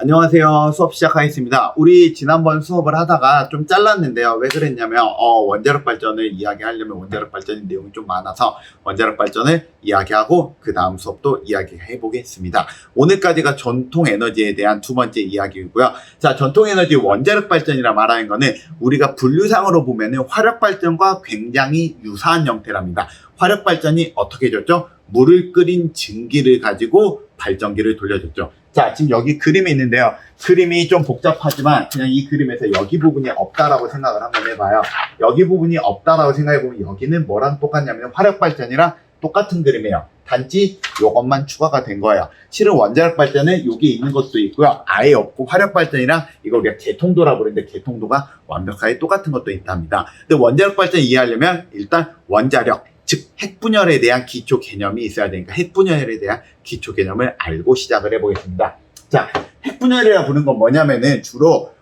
안녕하세요. 수업 시작하겠습니다. 우리 지난번 수업을 하다가 좀 잘랐는데요. 왜 그랬냐면 원자력 발전을 이야기하려면 원자력 발전의 내용이 좀 많아서 원자력 발전을 이야기하고 그 다음 수업도 이야기해 보겠습니다. 오늘까지가 전통 에너지에 대한 두 번째 이야기이고요. 자, 전통 에너지 원자력 발전이라 말하는 거는 우리가 분류상으로 보면은 화력 발전과 굉장히 유사한 형태랍니다. 화력 발전이 어떻게 줬죠? 물을 끓인 증기를 가지고 발전기를 돌려줬죠. 자, 지금 여기 그림이 있는데요. 그림이 좀 복잡하지만 그냥 이 그림에서 여기 부분이 없다라고 생각을 한번 해봐요. 여기 부분이 없다라고 생각해보면 여기는 뭐랑 똑같냐면 화력발전이랑 똑같은 그림이에요. 단지 이것만 추가가 된 거예요. 실은 원자력 발전은 여기 있는 것도 있고요. 아예 없고 화력발전이랑 이거 우리가 개통도라고 부르는데 개통도가 완벽하게 똑같은 것도 있답니다. 근데 원자력 발전 이해하려면 일단 원자력, 즉 핵분열에 대한 기초 개념이 있어야 되니까 핵분열에 대한 기초 개념을 알고 시작을 해보겠습니다. 자, 핵분열이라 부르는 건 뭐냐면은 주로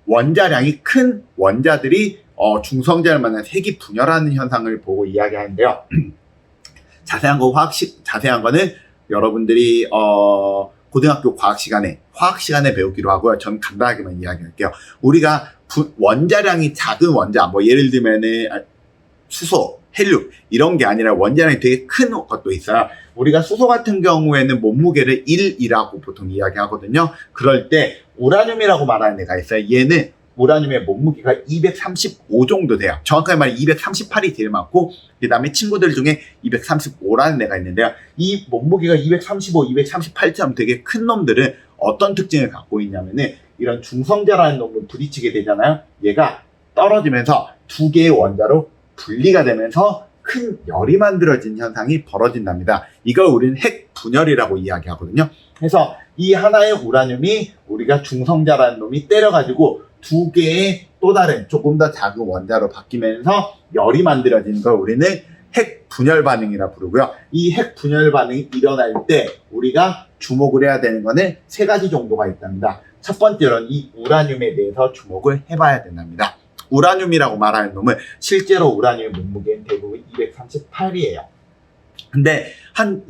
원자량이 큰 원자들이 중성자를 만나서 핵이 분열하는 현상을 보고 이야기하는데요. 자세한 거는 여러분들이 고등학교 과학 시간에 배우기로 하고요. 전 간단하게만 이야기할게요. 우리가 원자량이 작은 원자, 뭐 예를 들면은 수소, 헬륨 이런 게 아니라 원자량이 되게 큰 것도 있어요. 우리가 수소 같은 경우에는 몸무게를 1이라고 보통 이야기하거든요. 그럴 때 우라늄이라고 말하는 애가 있어요. 얘는 우라늄의 몸무게가 235 정도 돼요. 정확하게 말해 238이 제일 많고 그 다음에 친구들 중에 235라는 애가 있는데요. 이 몸무게가 235, 238처럼 되게 큰 놈들은 어떤 특징을 갖고 있냐면은 이런 중성자라는 놈을 부딪히게 되잖아요. 얘가 떨어지면서 두 개의 원자로 분리가 되면서 큰 열이 만들어진 현상이 벌어진답니다. 이걸 우리는 핵분열이라고 이야기하거든요. 그래서 이 하나의 우라늄이 우리가 중성자라는 놈이 때려가지고 두 개의 또 다른 조금 더 작은 원자로 바뀌면서 열이 만들어지는 걸 우리는 핵분열 반응이라 부르고요. 이 핵분열 반응이 일어날 때 우리가 주목을 해야 되는 거는 세 가지 정도가 있답니다. 첫 번째로는 이 우라늄에 대해서 주목을 해봐야 된답니다. 우라늄이라고 말하는 놈은 실제로 우라늄의 몸무게는 대부분 238이에요. 근데 한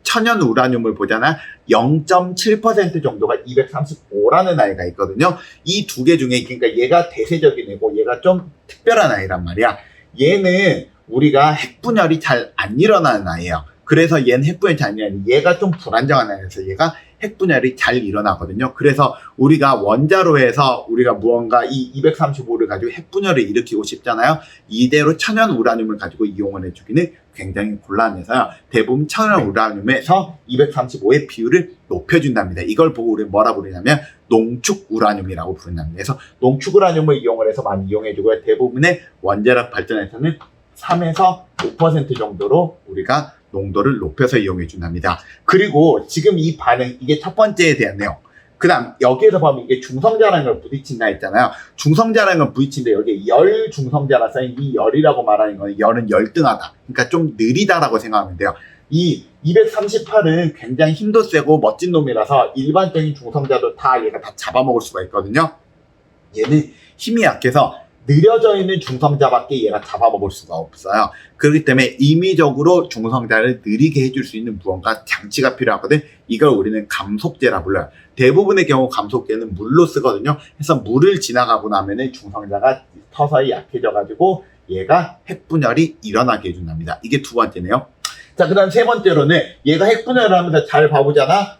천연 우라늄을 보잖아. 0.7% 정도가 235라는 아이가 있거든요. 이 두 개 중에 그러니까 얘가 대세적인 애고 얘가 좀 특별한 아이란 말이야. 얘는 우리가 핵분열이 잘 안 일어나는 아이예요. 그래서 얘는 핵분열이 잘 안 일어나는 얘가 좀 불안정한 아이라서 얘가 핵분열이 잘 일어나거든요. 그래서 우리가 원자로 해서 우리가 무언가 이 235를 가지고 핵분열을 일으키고 싶잖아요. 이대로 천연 우라늄을 가지고 이용을 해주기는 굉장히 곤란해서요. 대부분 천연 우라늄에서 235의 비율을 높여준답니다. 이걸 보고 우리는 뭐라 부르냐면 농축 우라늄이라고 부른답니다. 그래서 농축 우라늄을 이용을 해서 많이 이용해주고요. 대부분의 원자력 발전에서는 3에서 5% 정도로 우리가 농도를 높여서 이용해 준답니다. 그리고 지금 이 반응, 이게 첫 번째에 대한 내용. 그 다음 여기에서 보면 이게 중성자라는 걸 부딪힌다 했잖아요. 중성자라는 걸 부딪힌데 여기에 열 중성자라 쌓인 이 열이라고 말하는 거는 열은 열등하다. 그러니까 좀 느리다라고 생각하면 돼요. 이 238은 굉장히 힘도 세고 멋진 놈이라서 일반적인 중성자도 얘가 다 잡아먹을 수가 있거든요. 얘는 힘이 약해서 느려져 있는 중성자밖에 얘가 잡아먹을 수가 없어요. 그렇기 때문에 임의적으로 중성자를 느리게 해줄 수 있는 무언가 장치가 필요하거든. 이걸 우리는 감속제라 불러요. 대부분의 경우 감속제는 물로 쓰거든요. 그래서 물을 지나가고 나면은 중성자가 서서히 약해져가지고 얘가 핵분열이 일어나게 해준답니다. 이게 두 번째네요. 자, 그 다음 세 번째로는 얘가 핵분열을 하면서 잘 봐보잖아.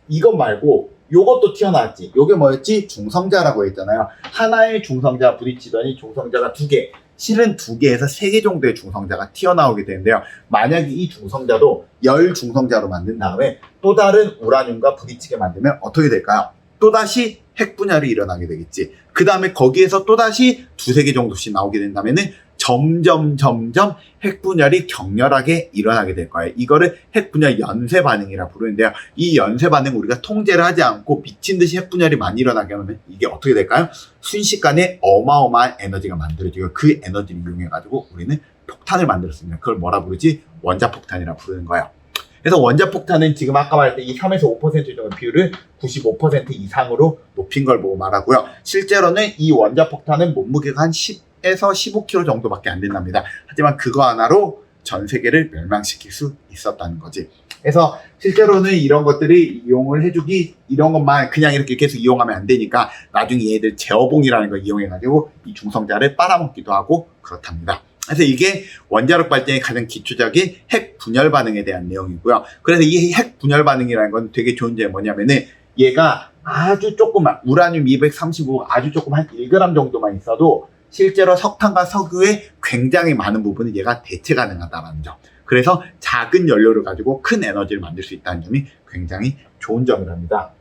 이것 말고 요것도 튀어나왔지. 요게 뭐였지? 중성자라고 했잖아요. 하나의 중성자 부딪히더니 중성자가 두 개, 실은 두 개에서 세 개 정도의 중성자가 튀어나오게 되는데요. 만약에 이 중성자도 열 중성자로 만든 다음에 또 다른 우라늄과 부딪히게 만들면 어떻게 될까요? 또다시 핵분열이 일어나게 되겠지. 그 다음에 거기에서 또다시 두세 개 정도씩 나오게 된다면은 점점 핵분열이 격렬하게 일어나게 될 거예요. 이거를 핵분열 연쇄 반응이라 부르는데요. 이 연쇄 반응 우리가 통제를 하지 않고 미친 듯이 핵분열이 많이 일어나게 하면 이게 어떻게 될까요? 순식간에 어마어마한 에너지가 만들어지고 그 에너지를 이용해가지고 우리는 폭탄을 만들었습니다. 그걸 뭐라 부르지? 원자폭탄이라 부르는 거예요. 그래서 원자폭탄은 지금 아까 말했던 이 3에서 5% 정도 비율을 95% 이상으로 높인 걸 보고 말하고요. 실제로는 이 원자폭탄은 몸무게가 한 10에서 15kg 정도밖에 안 된답니다. 하지만 그거 하나로 전 세계를 멸망시킬 수 있었다는 거지. 그래서 실제로는 이런 것들이 이용을 해주기, 이런 것만 그냥 이렇게 계속 이용하면 안 되니까 나중에 얘들 제어봉이라는 걸 이용해가지고 이 중성자를 빨아먹기도 하고 그렇답니다. 그래서 이게 원자력 발전의 가장 기초적인 핵 분열 반응에 대한 내용이고요. 그래서 이 핵 분열 반응이라는 건 되게 좋은 점이 뭐냐면은 얘가 아주 조그만 우라늄 235 아주 조금 한 1g 정도만 있어도 실제로 석탄과 석유의 굉장히 많은 부분은 얘가 대체 가능하다는 점. 그래서 작은 연료를 가지고 큰 에너지를 만들 수 있다는 점이 굉장히 좋은 점이랍니다.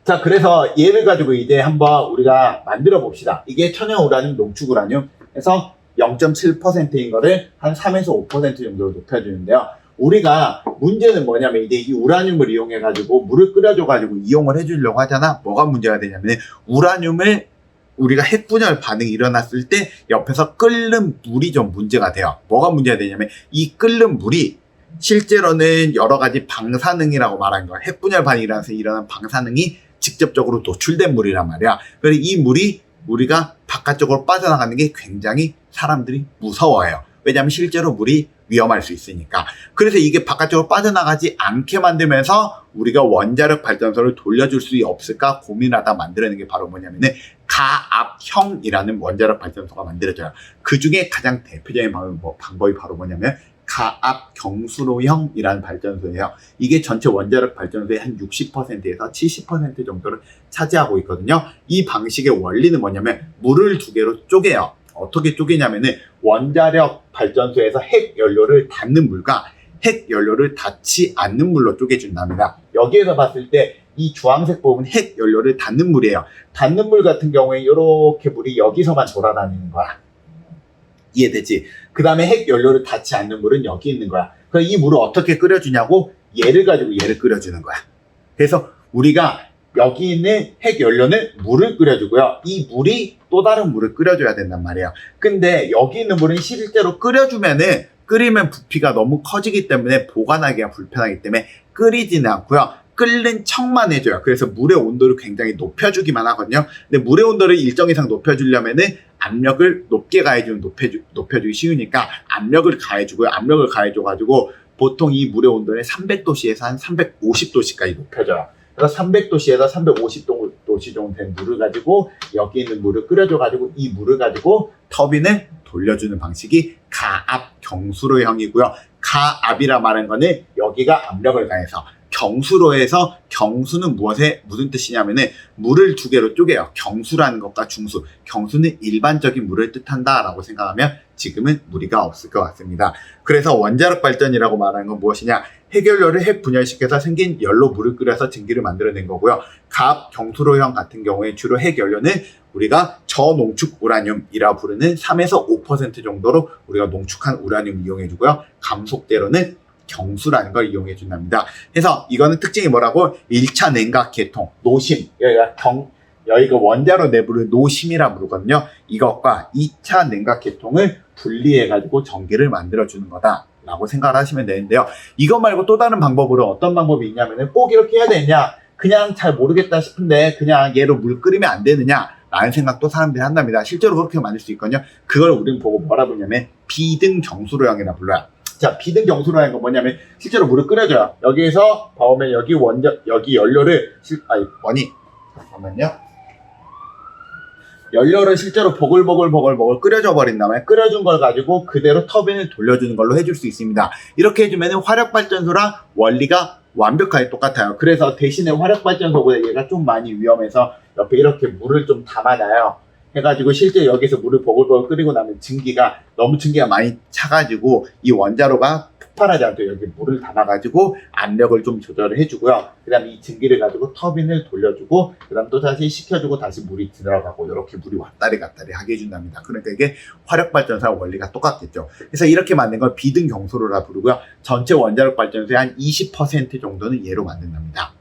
자, 그래서 얘를 가지고 이제 한번 우리가 만들어 봅시다. 이게 천연 우라늄, 농축 우라늄. 그래서 0.7%인 거를 한 3에서 5% 정도로 높여주는데요. 우리가 문제는 뭐냐면 이제 이 우라늄을 이용해 가지고 물을 끓여줘 가지고 이용을 해주려고 하잖아. 뭐가 문제가 되냐면 우라늄을 우리가 핵분열 반응이 일어났을 때 옆에서 끓는 물이 좀 문제가 돼요. 뭐가 문제가 되냐면 이 끓는 물이 실제로는 여러 가지 방사능이라고 말하는 거야. 핵분열 반응이 일어나서 일어난 방사능이 직접적으로 노출된 물이란 말이야. 그래서 이 물이 우리가 바깥쪽으로 빠져나가는 게 굉장히 사람들이 무서워해요. 왜냐하면 실제로 물이 위험할 수 있으니까. 그래서 이게 바깥쪽으로 빠져나가지 않게 만들면서 우리가 원자력 발전소를 돌려줄 수 없을까 고민하다 만들어낸 게 바로 뭐냐면은 가압형이라는 원자력 발전소가 만들어져요. 그 중에 가장 대표적인 방법이 바로 뭐냐면 가압 경수로형이라는 발전소예요. 이게 전체 원자력 발전소의 한 60%에서 70% 정도를 차지하고 있거든요. 이 방식의 원리는 뭐냐면 물을 두 개로 쪼개요. 어떻게 쪼개냐면은 원자력 발전소에서 핵 연료를 닿는 물과 핵 연료를 닿지 않는 물로 쪼개준답니다. 여기에서 봤을 때 이 주황색 부분 핵 연료를 닿는 물이에요. 닿는 물 같은 경우에 이렇게 물이 여기서만 돌아다니는 거야. 이해되지? 그 다음에 핵 연료를 닿지 않는 물은 여기 있는 거야. 그래서 이 물을 어떻게 끓여주냐고 얘를 가지고 얘를 끓여주는 거야. 그래서 우리가 여기 있는 핵 연료는 물을 끓여주고요. 이 물이 또 다른 물을 끓여줘야 된단 말이에요. 근데 여기 있는 물은 실제로 끓여주면은 끓이면 부피가 너무 커지기 때문에 보관하기가 불편하기 때문에 끓이지는 않고요. 끓는 척만 해줘요. 그래서 물의 온도를 굉장히 높여주기만 하거든요. 근데 물의 온도를 일정 이상 높여주려면은 압력을 높게 가해주면 높여주기 쉬우니까 압력을 가해주고요. 압력을 가해줘가지고 보통 이 물의 온도를 300도씨에서 한 350도씨까지 높여줘요. 그래서 300도씨에서 350도씨 정도 된 물을 가지고 여기 있는 물을 끓여줘가지고 이 물을 가지고 터빈을 돌려주는 방식이 가압 경수로형이고요. 가압이라 말하는 거는 여기가 압력을 가해서 경수로해서 경수는 무슨 뜻이냐면은 물을 두 개로 쪼개요. 경수라는 것과 중수. 경수는 일반적인 물을 뜻한다 라고 생각하면 지금은 무리가 없을 것 같습니다. 그래서 원자력 발전이라고 말하는 건 무엇이냐? 핵연료를 핵 분열시켜서 생긴 열로 물을 끓여서 증기를 만들어낸 거고요. 가압 경수로형 같은 경우에 주로 핵연료는 우리가 저농축 우라늄이라 부르는 3에서 5% 정도로 우리가 농축한 우라늄을 이용해주고요. 감속제로는 경수라는 걸 이용해 준답니다. 그래서 이거는 특징이 뭐라고? 1차 냉각 계통, 노심, 여기가 원자로 내부를 노심이라 부르거든요. 이것과 2차 냉각 계통을 분리해가지고 전기를 만들어주는 거다 라고 생각을 하시면 되는데요. 이거 말고 또 다른 방법으로 어떤 방법이 있냐면은 꼭 이렇게 해야 되느냐? 그냥 잘 모르겠다 싶은데 그냥 얘로 물 끓이면 안 되느냐? 라는 생각도 사람들이 한답니다. 실제로 그렇게 만들 수 있거든요. 그걸 우리는 보고 뭐라 부르냐면 비등 경수로형이라 불러요. 자, 비등 경수로라는 건 뭐냐면 실제로 물을 끓여줘요. 여기에서 보면 여기 연료를 잠깐만요. 연료를 실제로 보글보글 끓여줘 버린 다음에 끓여준 걸 가지고 그대로 터빈을 돌려주는 걸로 해줄 수 있습니다. 이렇게 해주면 화력발전소랑 원리가 완벽하게 똑같아요. 그래서 대신에 화력발전소보다 얘가 좀 많이 위험해서 옆에 이렇게 물을 좀 담아놔요. 해가지고 실제 여기서 물을 보글보글 끓이고 나면 너무 증기가 많이 차가지고 이 원자로가 폭발하지 않도록 여기 물을 담아가지고 압력을 좀 조절을 해주고요. 그 다음에 이 증기를 가지고 터빈을 돌려주고 그 다음 또 다시 식혀주고 다시 물이 들어가고 이렇게 물이 왔다리 갔다리 하게 해준답니다. 그러니까 이게 화력발전소와 원리가 똑같겠죠. 그래서 이렇게 만든 걸 비등 경수로라 부르고요. 전체 원자력 발전소의 한 20% 정도는 얘로 만든답니다.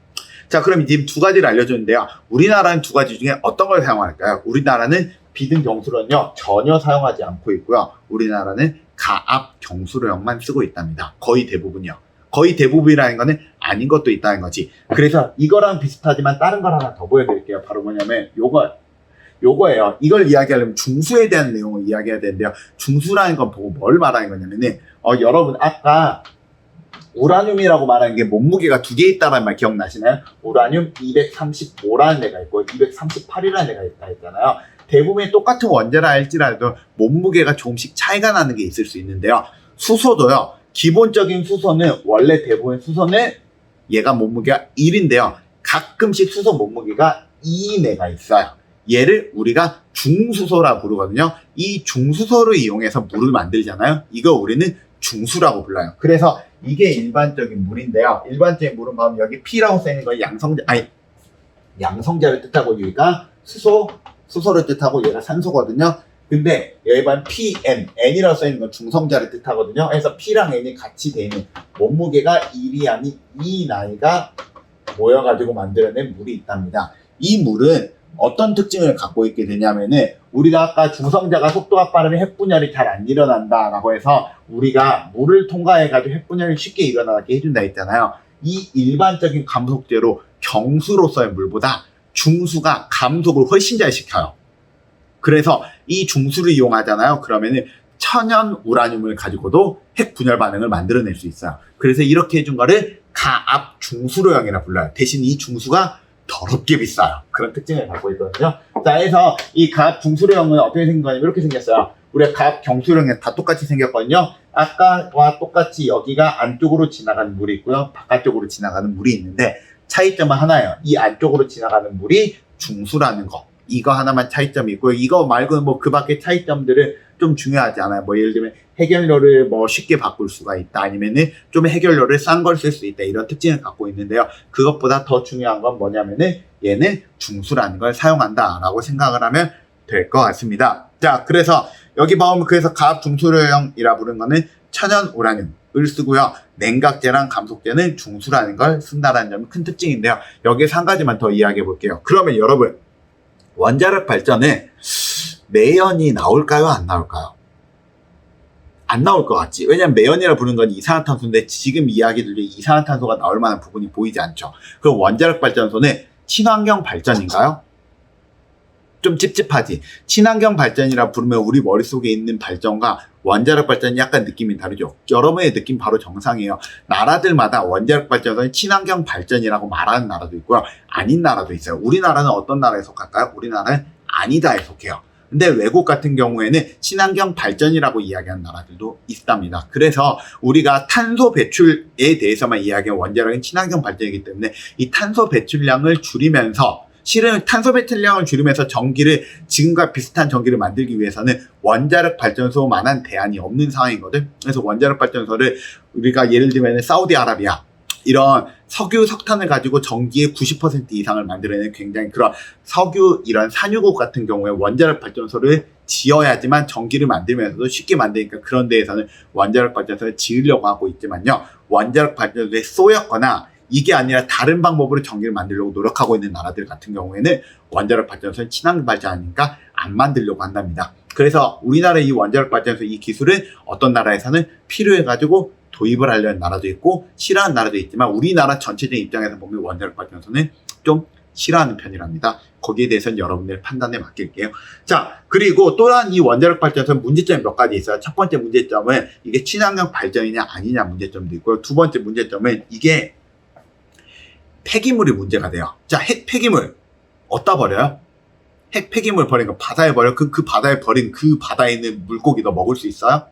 자, 그럼 지금 두 가지를 알려줬는데요. 우리나라는 두 가지 중에 어떤 걸 사용할까요? 우리나라는 비등 경수로는요 전혀 사용하지 않고 있고요. 우리나라는 가압 경수로형만 쓰고 있답니다. 거의 대부분이요. 거의 대부분이라는 거는 아닌 것도 있다는 거지. 그래서 이거랑 비슷하지만 다른 걸 하나 더 보여드릴게요. 바로 뭐냐면 요거예요. 이걸 이야기하려면 중수에 대한 내용을 이야기해야 되는데요. 중수라는 건 보고 뭘 말하는 거냐면은 여러분 아까 우라늄이라고 말하는 게 몸무게가 두 개 있다는 말 기억나시나요? 우라늄 235라는 애가 있고 238이라는 애가 있다 했잖아요. 대부분 똑같은 원자라 할지라도 몸무게가 조금씩 차이가 나는 게 있을 수 있는데요. 수소도요. 기본적인 수소는 원래 대부분 수소는 얘가 몸무게가 1인데요. 가끔씩 수소 몸무게가 2인 애가 있어요. 얘를 우리가 중수소라고 부르거든요. 이 중수소를 이용해서 물을 만들잖아요. 이거 우리는 중수라고 불러요. 그래서 이게 일반적인 물인데요. 일반적인 물은 보면 여기 P라고 써있는 건 양성자를 뜻하고 여기가 수소를 뜻하고 얘가 산소거든요. 근데 여기 보면 PM, N이라고 써있는 건 중성자를 뜻하거든요. 그래서 P랑 N이 같이 되는 몸무게가 1이 아닌 2 나이가 모여가지고 만들어낸 물이 있답니다. 이 물은 어떤 특징을 갖고 있게 되냐면은 우리가 아까 중성자가 속도가 빠르면 핵분열이 잘 안 일어난다 라고 해서 우리가 물을 통과해가지고 핵분열이 쉽게 일어나게 해준다 했잖아요. 이 일반적인 감속제로 경수로서의 물보다 중수가 감속을 훨씬 잘 시켜요. 그래서 이 중수를 이용하잖아요. 그러면은 천연 우라늄을 가지고도 핵분열 반응을 만들어낼 수 있어요. 그래서 이렇게 해준 거를 가압 중수로형이라 불러요. 대신 이 중수가 더럽게 비싸요. 그런 특징을 갖고 있거든요. 자, 그래서 이 가압 중수로형은 어떻게 생긴 거냐면 이렇게 생겼어요. 우리가 가압 경수로형이 다 똑같이 생겼거든요. 아까와 똑같이 여기가 안쪽으로 지나가는 물이 있고요. 바깥쪽으로 지나가는 물이 있는데 차이점은 하나예요. 이 안쪽으로 지나가는 물이 중수라는 거. 이거 하나만 차이점이 있고요. 이거 말고는 뭐 그 밖에 차이점들은 좀 중요하지 않아요. 뭐 예를 들면 해결료를 뭐 쉽게 바꿀 수가 있다. 아니면은 좀 해결료를 싼 걸 쓸 수 있다. 이런 특징을 갖고 있는데요. 그것보다 더 중요한 건 뭐냐면은 얘는 중수라는 걸 사용한다라고 생각을 하면 될 것 같습니다. 자, 그래서 여기 보면 그래서 가압 중수로형이라 부르는 거는 천연 우라늄을 쓰고요. 냉각제랑 감속제는 중수라는 걸 쓴다라는 점이 큰 특징인데요. 여기에서 한 가지만 더 이야기해 볼게요. 그러면 여러분, 원자력 발전에 매연이 나올까요? 안 나올까요? 안 나올 것 같지? 왜냐면 매연이라 부르는 건 이산화탄소인데 지금 이야기들 중에 이산화탄소가 나올 만한 부분이 보이지 않죠. 그럼 원자력 발전소는 친환경 발전인가요? 좀 찝찝하지? 친환경 발전이라 부르면 우리 머릿속에 있는 발전과 원자력 발전이 약간 느낌이 다르죠. 여러분의 느낌 바로 정상이에요. 나라들마다 원자력 발전소는 친환경 발전이라고 말하는 나라도 있고요. 아닌 나라도 있어요. 우리나라는 어떤 나라에 속할까요? 우리나라는 아니다에 속해요. 근데 외국 같은 경우에는 친환경 발전이라고 이야기하는 나라들도 있답니다. 그래서 우리가 탄소 배출에 대해서만 이야기하는 원자력은 친환경 발전이기 때문에 이 탄소 배출량을 줄이면서 실은 탄소 배출량을 줄이면서 전기를 지금과 비슷한 전기를 만들기 위해서는 원자력 발전소만한 대안이 없는 상황이거든. 그래서 원자력 발전소를 우리가 예를 들면 사우디아라비아 이런 석유, 석탄을 가지고 전기의 90% 이상을 만들어내는 굉장히 그런 석유 이런 산유국 같은 경우에 원자력 발전소를 지어야지만 전기를 만들면서도 쉽게 만드니까 그런 데에서는 원자력 발전소를 지으려고 하고 있지만요. 원자력 발전소에 쏘였거나 이게 아니라 다른 방법으로 전기를 만들려고 노력하고 있는 나라들 같은 경우에는 원자력 발전소는 친환경 발전하니까 안 만들려고 한답니다. 그래서 우리나라의 이 원자력 발전소 이 기술은 어떤 나라에서는 필요해가지고 도입을 하려는 나라도 있고 싫어하는 나라도 있지만 우리나라 전체적인 입장에서 보면 원자력 발전소는 좀 싫어하는 편이랍니다. 거기에 대해서는 여러분들의 판단에 맡길게요. 자, 그리고 또한 이 원자력 발전소는 문제점이 몇 가지 있어요. 첫 번째 문제점은 이게 친환경 발전이냐 아니냐 문제점도 있고요. 두 번째 문제점은 이게 폐기물이 문제가 돼요. 자, 핵 폐기물 어디다 버려요? 핵 폐기물 버린 거 바다에 버려. 그 바다에 버린 그 바다에 있는 물고기 너 먹을 수 있어요?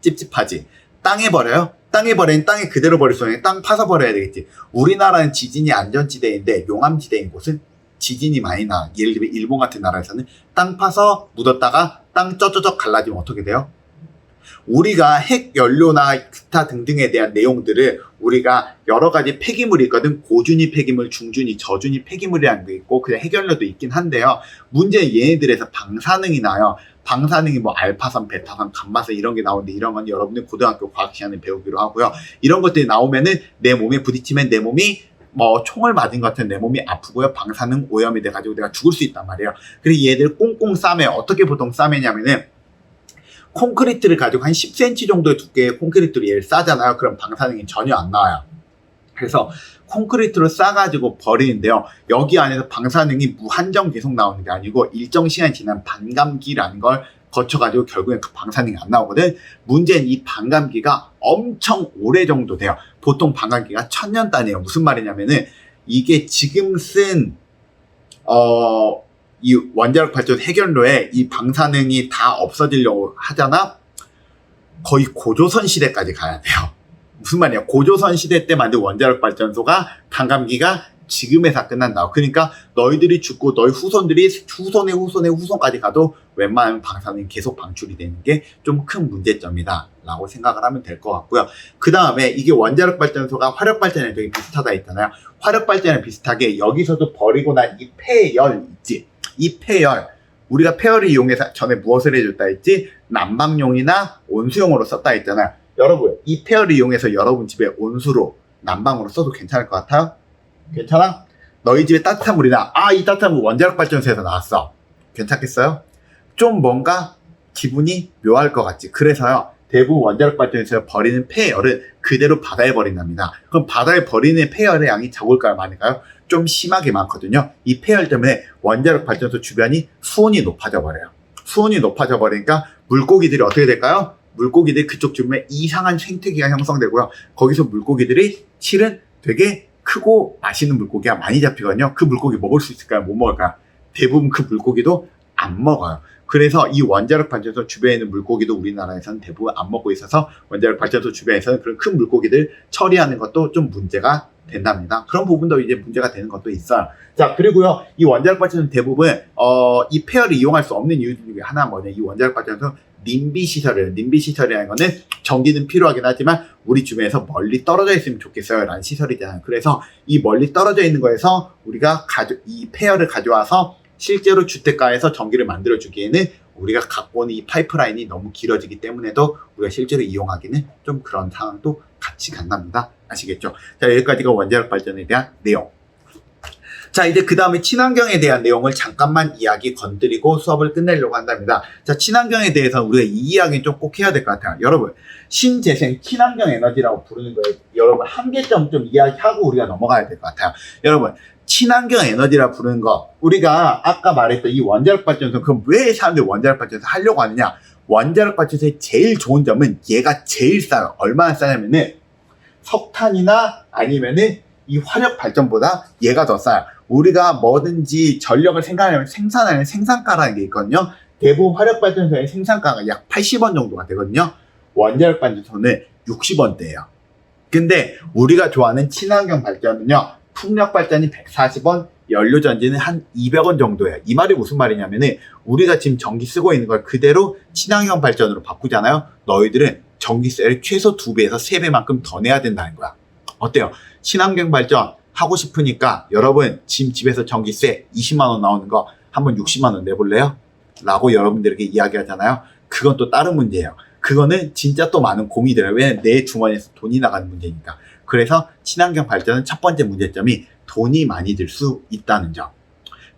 찝찝하지. 땅에 버려요? 땅에 버리면 땅에 그대로 버릴 수 없는 땅 파서 버려야 되겠지. 우리나라는 지진이 안전지대인데 용암지대인 곳은 지진이 많이 나. 예를 들면 일본 같은 나라에서는 땅 파서 묻었다가 땅 쩌쩌쩍 갈라지면 어떻게 돼요? 우리가 핵 연료나 기타 등등에 대한 내용들을 우리가 여러 가지 폐기물이 있거든. 고준위 폐기물, 중준위, 저준위 폐기물이라는 게 있고 그냥 핵연료도 있긴 한데요. 문제는 얘네들에서 방사능이 나요. 방사능이 뭐 알파산, 베타산, 감마산 이런 게 나오는데 이런 건 여러분들 고등학교 과학 시간에 배우기로 하고요. 이런 것들이 나오면은 내 몸에 부딪히면 내 몸이 뭐 총을 맞은 것 같은 내 몸이 아프고요. 방사능 오염이 돼가지고 내가 죽을 수 있단 말이에요. 그래서 얘들 꽁꽁 싸매. 어떻게 보통 싸매냐면은 콘크리트를 가지고 한 10cm 정도의 두께의 콘크리트를 얘를 싸잖아요. 그럼 방사능이 전혀 안 나와요. 그래서 콘크리트로 싸가지고 버리는데요. 여기 안에서 방사능이 무한정 계속 나오는 게 아니고 일정 시간이 지난 반감기라는 걸 거쳐가지고 결국엔 그 방사능이 안 나오거든. 문제는 이 반감기가 엄청 오래 정도 돼요. 보통 반감기가 1000년 단위예요. 무슨 말이냐면은 이게 지금 쓴 이 원자력 발전 해결로에 이 방사능이 다 없어지려고 하잖아. 거의 고조선 시대까지 가야 돼요. 무슨 말이야? 고조선 시대 때 만든 원자력 발전소가 반감기가 지금에서 끝난다. 그러니까 너희들이 죽고 너희 후손들이 후손의 후손의 후손까지 가도 웬만하면 방사능이 계속 방출이 되는 게 좀 큰 문제점이다 라고 생각을 하면 될 것 같고요. 그 다음에 이게 원자력 발전소가 화력 발전이랑 되게 비슷하다 했잖아요. 화력 발전이랑 비슷하게 여기서도 버리고 난 이 폐열 있지. 이 폐열, 우리가 폐열을 이용해서 전에 무엇을 해줬다 했지? 난방용이나 온수용으로 썼다 했잖아요. 여러분, 이 폐열을 이용해서 여러분 집에 온수로 난방으로 써도 괜찮을 것 같아요? 괜찮아? 너희 집에 따뜻한 물이나 이 따뜻한 물 원자력 발전소에서 나왔어. 괜찮겠어요? 좀 뭔가 기분이 묘할 것 같지. 그래서요, 대부분 원자력 발전소에서 버리는 폐열은 그대로 바다에 버린답니다. 그럼 바다에 버리는 폐열의 양이 적을까요? 많을까요? 좀 심하게 많거든요. 이 폐열 때문에 원자력 발전소 주변이 수온이 높아져 버려요. 수온이 높아져 버리니까 물고기들이 어떻게 될까요? 물고기들이 그쪽 주변에 이상한 생태계가 형성되고요. 거기서 물고기들이 실은 되게 크고 맛있는 물고기가 많이 잡히거든요. 그 물고기 먹을 수 있을까요? 못 먹을까요? 대부분 그 물고기도 안 먹어요. 그래서 이 원자력 발전소 주변에 있는 물고기도 우리나라에서는 대부분 안 먹고 있어서 원자력 발전소 주변에서는 그런 큰 물고기들 처리하는 것도 좀 문제가 된답니다. 그런 부분도 이제 문제가 되는 것도 있어요. 자, 그리고요, 이 원자력 발전소 대부분 이 폐열을 이용할 수 없는 이유 중에 하나가 뭐냐? 이 원자력 발전소 님비 시설이에요. 님비 시설이라는 거는 전기는 필요하긴 하지만 우리 주변에서 멀리 떨어져 있으면 좋겠어요 라는 시설이잖아요. 그래서 이 멀리 떨어져 있는 거에서 우리가 이 폐열을 가져와서 실제로 주택가에서 전기를 만들어 주기에는 우리가 갖고 오는 이 파이프라인이 너무 길어지기 때문에도 우리가 실제로 이용하기는 좀 그런 상황도 같이 간답니다. 아시겠죠? 자, 여기까지가 원자력 발전에 대한 내용. 자, 이제 그 다음에 친환경에 대한 내용을 잠깐만 이야기 건드리고 수업을 끝내려고 한답니다. 자, 친환경에 대해서 우리가 이 이야기는 좀 꼭 해야 될 것 같아요. 여러분, 신재생 친환경 에너지라고 부르는 거예요. 여러분, 한계점 좀 이야기하고 우리가 넘어가야 될 것 같아요. 여러분, 친환경 에너지라 부르는 거, 우리가 아까 말했던 이 원자력 발전소, 그럼 왜 사람들이 원자력 발전소 하려고 하느냐? 원자력 발전소의 제일 좋은 점은 얘가 제일 싸요. 얼마나 싸냐면은 석탄이나 아니면은 이 화력 발전보다 얘가 더 싸요. 우리가 뭐든지 전력을 생산하는 생산가라는 게 있거든요. 대부분 화력 발전소의 생산가가 약 80원 정도가 되거든요. 원자력 발전소는 60원대예요. 근데 우리가 좋아하는 친환경 발전은요, 풍력 발전이 140원, 연료 전지는 한 200원 정도예요. 이 말이 무슨 말이냐면은 우리가 지금 전기 쓰고 있는 걸 그대로 친환경 발전으로 바꾸잖아요. 너희들은 전기세를 최소 2배에서 3배만큼 더 내야 된다는 거야. 어때요? 친환경 발전 하고 싶으니까 여러분 지금 집에서 전기세 20만 원 나오는 거 한번 60만 원 내볼래요? 라고 여러분들에게 이야기하잖아요. 그건 또 다른 문제예요. 그거는 진짜 또 많은 고민이 들어요. 왜냐면 내 주머니에서 돈이 나가는 문제니까. 그래서 친환경 발전은 첫 번째 문제점이 돈이 많이 들 수 있다는 점.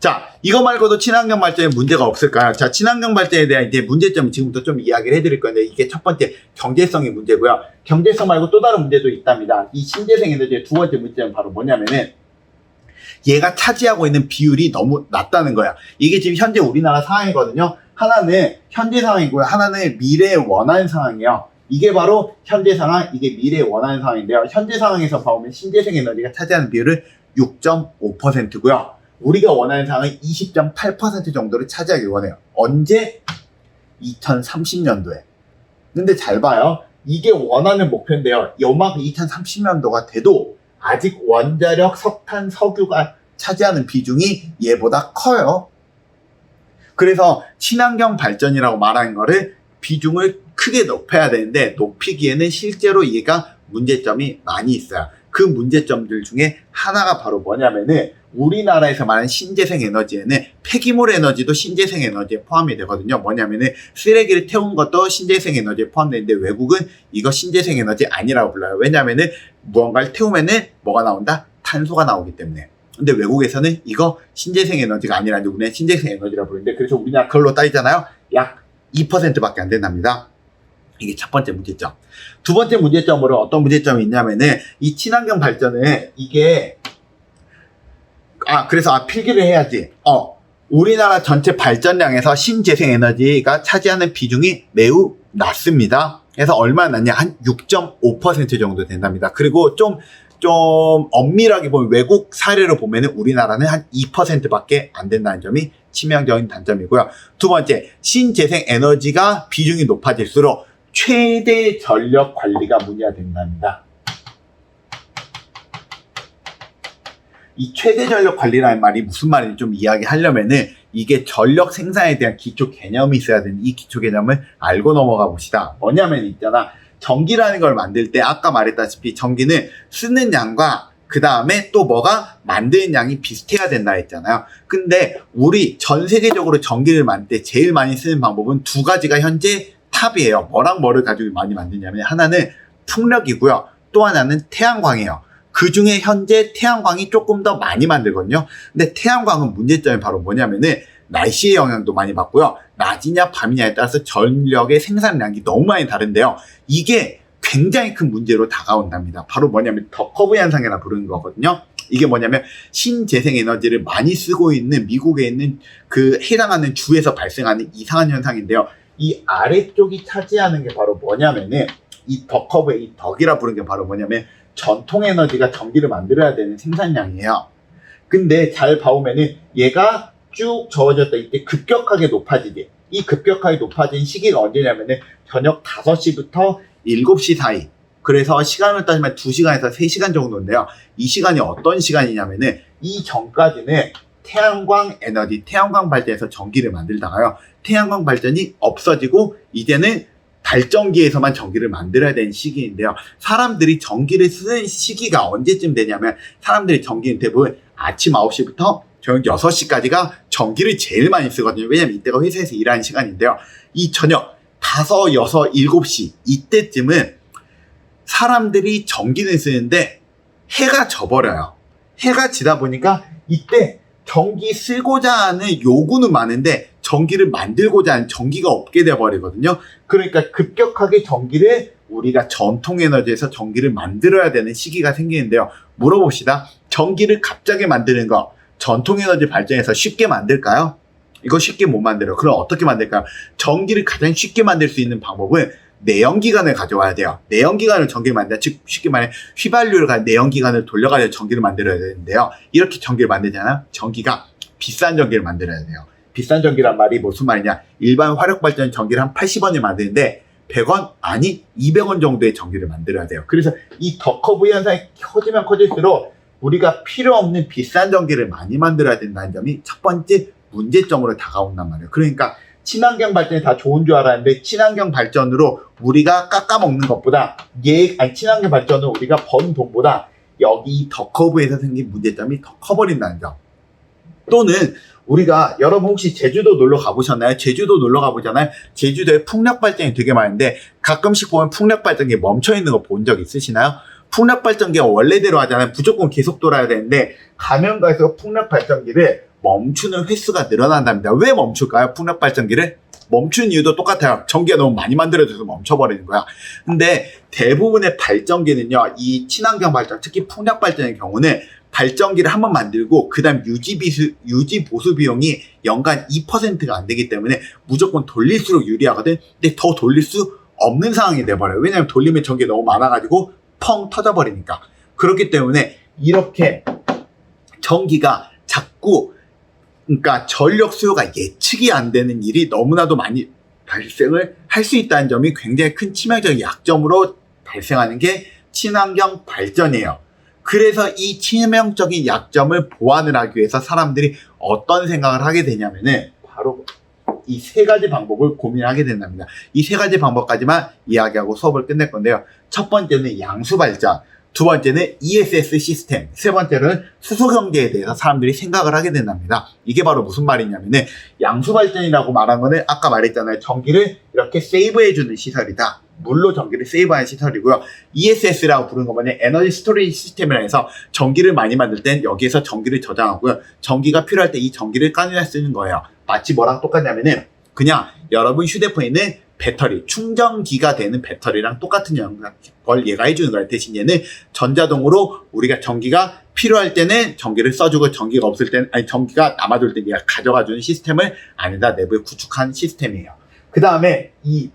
자, 이거 말고도 친환경 발전에 문제가 없을까요? 자, 친환경 발전에 대한 이제 문제점을 지금부터 좀 이야기를 해드릴 건데, 이게 첫 번째 경제성의 문제고요. 경제성 말고 또 다른 문제도 있답니다. 이 신재생 에너지의 두 번째 문제는 바로 뭐냐면은 얘가 차지하고 있는 비율이 너무 낮다는 거야. 이게 지금 현재 우리나라 상황이거든요. 하나는 현재 상황이고요. 하나는 미래에 원하는 상황이에요. 이게 바로 현재 상황, 이게 미래에 원하는 상황인데요. 현재 상황에서 보면 신재생 에너지가 차지하는 비율은 6.5%고요. 우리가 원하는 상황은 20.8% 정도를 차지하길 원해요. 언제? 2030년도에. 근데 잘 봐요. 이게 원하는 목표인데요. 요만큼 2030년도가 돼도 아직 원자력, 석탄, 석유가 차지하는 비중이 얘보다 커요. 그래서 친환경 발전이라고 말하는 거를 비중을 크게 높여야 되는데 높이기에는 실제로 얘가 문제점이 많이 있어요. 그 문제점들 중에 하나가 바로 뭐냐면은 우리나라에서 말하는 신재생 에너지에는 폐기물 에너지도 신재생 에너지에 포함이 되거든요. 뭐냐면은 쓰레기를 태운 것도 신재생 에너지에 포함되는데 외국은 이거 신재생 에너지 아니라고 불러요. 왜냐면은 무언가를 태우면은 뭐가 나온다? 탄소가 나오기 때문에. 근데 외국에서는 이거 신재생 에너지가 아니라 우리는 신재생 에너지라고 부르는데, 그래서 우리나라 그걸로 따지잖아요. 약 2%밖에 안 된답니다. 이게 첫 번째 문제점. 두 번째 문제점으로 어떤 문제점이 있냐면은 이 친환경 발전은 이게 그래서 필기를 해야지. 우리나라 전체 발전량에서 신재생에너지가 차지하는 비중이 매우 낮습니다. 그래서 얼마나 낮냐? 한 6.5% 정도 된답니다. 그리고 좀 엄밀하게 보면 외국 사례로 보면은 우리나라는 한 2%밖에 안 된다는 점이 치명적인 단점이고요. 두 번째, 신재생 에너지가 비중이 높아질수록 최대 전력 관리가 문의된답니다. 이 최대 전력 관리라는 말이 무슨 말인지 좀 이야기하려면은 이게 전력 생산에 대한 기초 개념이 있어야 되는 이 기초 개념을 알고 넘어가 봅시다. 뭐냐면 있잖아. 전기라는 걸 만들 때 아까 말했다시피 전기는 쓰는 양과 그 다음에 또 뭐가 만드는 양이 비슷해야 된다 했잖아요. 근데 우리 전 세계적으로 전기를 만들 때 제일 많이 쓰는 방법은 두 가지가 현재 탑이에요. 뭐랑 뭐를 가지고 많이 만드냐면 하나는 풍력이고요. 또 하나는 태양광이에요. 그 중에 현재 태양광이 조금 더 많이 만들거든요. 근데 태양광은 문제점이 바로 뭐냐면은 날씨의 영향도 많이 받고요. 낮이냐 밤이냐에 따라서 전력의 생산량이 너무 많이 다른데요. 이게 굉장히 큰 문제로 다가온답니다. 바로 뭐냐면 더 커브 현상이라 부르는 거거든요. 이게 뭐냐면 신재생 에너지를 많이 쓰고 있는 미국에 있는 그 해당하는 주에서 발생하는 이상한 현상인데요. 이 아래쪽이 차지하는 게 바로 뭐냐면은 이 더 커브의 이 덕이라 부르는 게 바로 뭐냐면 전통 에너지가 전기를 만들어야 되는 생산량이에요. 근데 잘 봐보면은 얘가 쭉 저어졌다 이때 급격하게 높아지게, 이 급격하게 높아진 시기가 언제냐면은 저녁 5시부터 7시 사이. 그래서 시간을 따지면 2시간에서 3시간 정도인데요. 이 시간이 어떤 시간이냐면은 이 전까지는 태양광 에너지, 태양광 발전에서 전기를 만들다가요. 태양광 발전이 없어지고 이제는 발전기에서만 전기를 만들어야 되는 시기인데요. 사람들이 전기를 쓰는 시기가 언제쯤 되냐면 사람들이 전기는 대부분 아침 9시부터 저녁 6시까지가 전기를 제일 많이 쓰거든요. 왜냐면 이때가 회사에서 일하는 시간인데요. 이 저녁 5, 6, 7시 이때쯤은 사람들이 전기를 쓰는데 해가 져버려요. 해가 지다 보니까 이때 전기 쓰고자 하는 요구는 많은데 전기를 만들고자 하는 전기가 없게 돼버리거든요. 그러니까 급격하게 전기를 우리가 전통 에너지에서 전기를 만들어야 되는 시기가 생기는데요. 물어봅시다. 전기를 갑자기 만드는 거 전통 에너지 발전에서 쉽게 만들까요? 이거 쉽게 못 만들어요. 그럼 어떻게 만들까요? 전기를 가장 쉽게 만들 수 있는 방법은 내연기관을 가져와야 돼요. 내연기관을 전기를 만든다. 즉 쉽게 말해 휘발유를 가진 내연기관을 돌려가지고 전기를 만들어야 되는데요. 이렇게 전기를 만들잖아요. 전기가 비싼 전기를 만들어야 돼요. 비싼 전기란 말이 무슨 말이냐? 일반 화력발전 전기를 한 80원에 만드는데 100원? 아니 200원 정도의 전기를 만들어야 돼요. 그래서 이 더 커브 현상이 커지면 커질수록 우리가 필요 없는 비싼 전기를 많이 만들어야 된다는 점이 첫 번째 문제점으로 다가온단 말이에요. 그러니까 친환경 발전이 다 좋은 줄 알았는데 친환경 발전으로 우리가 깎아먹는 것보다 친환경 발전으로 우리가 번 돈보다 여기 더 커브에서 생긴 문제점이 더 커버린다는 점. 또는 우리가 여러분 혹시 제주도 놀러 가보셨나요? 제주도 놀러 가보잖아요. 제주도에 풍력 발전이 되게 많은데 가끔씩 보면 풍력 발전기 멈춰 있는 거 본 적 있으시나요? 풍력 발전기가 원래대로 하잖아요. 무조건 계속 돌아야 되는데 가면 갈수록 풍력 발전기를 멈추는 횟수가 늘어난답니다. 왜 멈출까요? 풍력 발전기를 멈추는 이유도 똑같아요. 전기가 너무 많이 만들어져서 멈춰버리는 거야. 근데 대부분의 발전기는요, 이 친환경 발전, 특히 풍력 발전의 경우는 발전기를 한번 만들고 그 다음 유지 보수 비용이 연간 2%가 안 되기 때문에 무조건 돌릴수록 유리하거든. 근데 더 돌릴 수 없는 상황이 돼버려요. 왜냐면 돌리면 전기가 너무 많아가지고 펑 터져버리니까. 그렇기 때문에 이렇게 전기가 자꾸 그러니까 전력 수요가 예측이 안 되는 일이 너무나도 많이 발생을 할 수 있다는 점이 굉장히 큰 치명적인 약점으로 발생하는 게 친환경 발전이에요. 그래서 이 치명적인 약점을 보완을 하기 위해서 사람들이 어떤 생각을 하게 되냐면은 바로 이 세 가지 방법을 고민하게 된답니다. 이 세 가지 방법까지만 이야기하고 수업을 끝낼 건데요. 첫 번째는 양수 발전, 두 번째는 ESS 시스템, 세 번째는 수소 경제에 대해서 사람들이 생각을 하게 된답니다. 이게 바로 무슨 말이냐면은 양수 발전이라고 말한 거는 아까 말했잖아요. 전기를 이렇게 세이브해주는 시설이다. 물로 전기를 세이브하는 시설이고요. ESS라고 부르는 거 뭐냐, 에너지 스토리지 시스템이라 해서 전기를 많이 만들 땐 여기에서 전기를 저장하고요. 전기가 필요할 때 이 전기를 까내려 쓰는 거예요. 마치 뭐랑 똑같냐면은 그냥 여러분 휴대폰에 있는 배터리, 충전기가 되는 배터리랑 똑같은 걸 얘가 해주는 거예요. 대신 얘는 전자동으로 우리가 전기가 필요할 때는 전기를 써주고 전기가 없을 때는 아니 전기가 남아돌 때 얘가 가져가주는 시스템을 안에다 내부에 구축한 시스템이에요. 그 다음에 이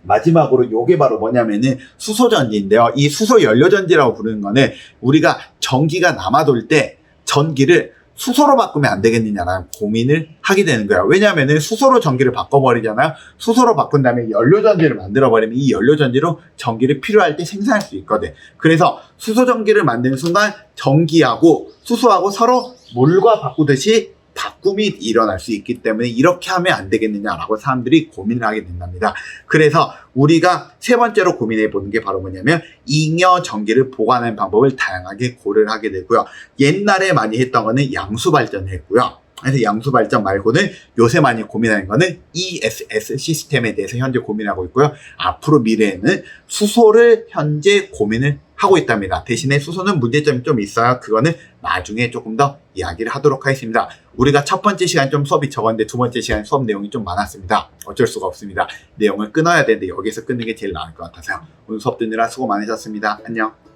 마지막으로 요게 바로 뭐냐면은 수소전지인데요. 이 수소 연료전지라고 부르는 거는 우리가 전기가 남아돌 때 전기를 수소로 바꾸면 안 되겠느냐라는 고민을 하게 되는 거예요. 왜냐하면 수소로 전기를 바꿔버리잖아요. 수소로 바꾼 다음에 연료전지를 만들어버리면 이 연료전지로 전기를 필요할 때 생산할 수 있거든. 그래서 수소전기를 만드는 순간 전기하고 수소하고 서로 물과 바꾸듯이 바꿈이 일어날 수 있기 때문에 이렇게 하면 안 되겠느냐라고 사람들이 고민을 하게 된답니다. 그래서 우리가 세 번째로 고민해 보는 게 바로 뭐냐면 잉여 전기를 보관하는 방법을 다양하게 고려를 하게 되고요. 옛날에 많이 했던 거는 양수발전을 했고요. 그래서 양수발전 말고는 요새 많이 고민하는 거는 ESS 시스템에 대해서 현재 고민하고 있고요. 앞으로 미래에는 수소를 현재 고민을 하고 있답니다. 대신에 수소는 문제점이 좀 있어요. 그거는 나중에 조금 더 이야기를 하도록 하겠습니다. 우리가 첫 번째 시간 좀 수업이 적었는데 두 번째 시간 수업 내용이 좀 많았습니다. 어쩔 수가 없습니다. 내용을 끊어야 되는데 여기서 끊는 게 제일 나을 것 같아서요. 오늘 수업 듣느라 수고 많으셨습니다. 안녕.